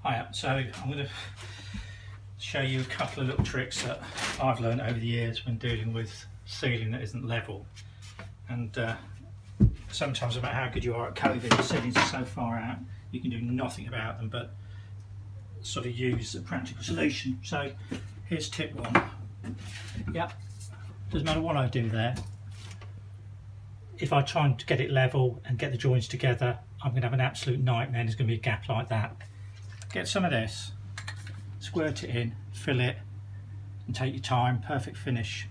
Hiya, so I'm going to show you a couple of little tricks that I've learned over the years when dealing with ceiling that isn't level. And sometimes, no matter how good you are at coving, the ceilings are so far out you can do nothing about them but sort of use a practical solution. So here's tip one. Yeah, doesn't matter what I do there. If I try and get it level and get the joints together, I'm going to have an absolute nightmare. There's going to be a gap like that. Get some of this, squirt it in, fill it, and take your time. Perfect finish.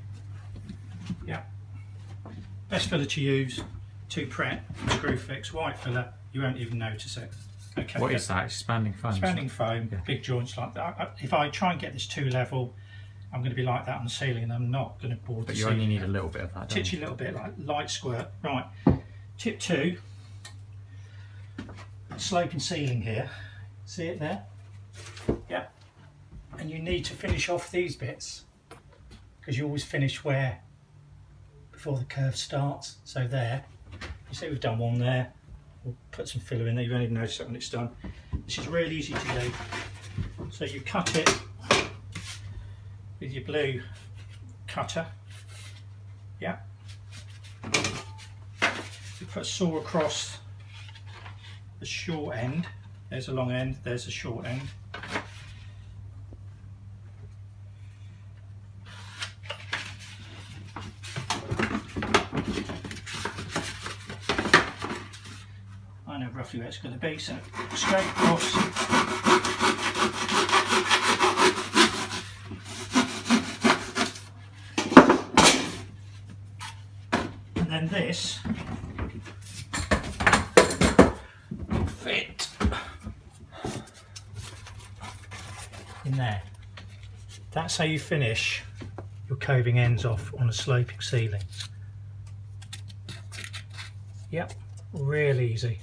Yeah. Best filler to use, 2 Pret, screw fix, white filler. You won't even notice it. Okay. What is that? Expanding foam. Expanding foam, yeah. Big joints like that. If I try and get this too level, I'm going to be like that on the ceiling, and I'm not going to board the ceiling. But you only need a little bit of that, don't you? Titchy little bit, like light squirt. Right. Tip 2. Sloping ceiling here. See it there? Yeah. And you need to finish off these bits because you always finish where before the curve starts. So there. You see we've done one there. We'll put some filler in there. You won't even notice it when it's done. This is really easy to do. So you cut it with your blue cutter. Yeah. You put a saw across the short end. There's a long end, there's a short end. I know roughly where it's going to be, so straight across. And then this will fit in there. That's how you finish your coving ends off on a sloping ceiling. Yep, really easy.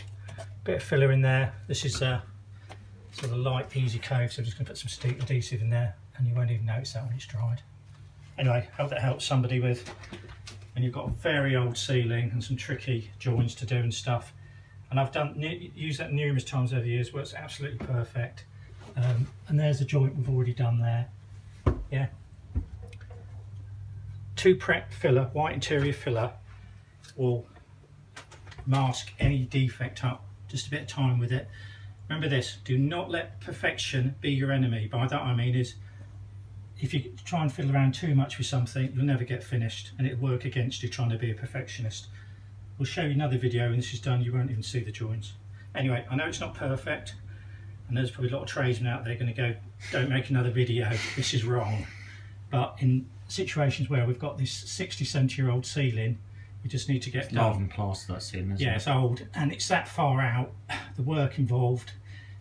Bit of filler in there. This is a sort of light, easy cove, so I'm just going to put some stick adhesive in there, and you won't even notice that when it's dried. Anyway, hope that helps somebody with when you've got a very old ceiling and some tricky joints to do and stuff. And I've used that numerous times over the years. Works absolutely perfect. And there's a joint we've already done there. Yeah. 2 Pret filler, white interior filler, will mask any defect up. Just a bit of time with it. Remember this, do not let perfection be your enemy. By that I mean is, if you try and fiddle around too much with something, you'll never get finished and it'll work against you trying to be a perfectionist. We'll show you another video when this is done, you won't even see the joints. Anyway, I know it's not perfect, and there's probably a lot of tradesmen out there going to go, don't make another video, this is wrong. But in situations where we've got this 60, 70-year-old ceiling, we just need to get done. Large and plaster that ceiling, isn't it? Yeah, it's old, and it's that far out, the work involved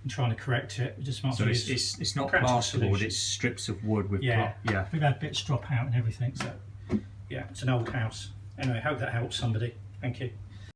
in trying to correct it, we just might so it's not plasterboard, it's strips of wood with yeah. Yeah. We've had bits drop out and everything, so yeah, it's an old house. Anyway, hope that helps somebody. Thank you.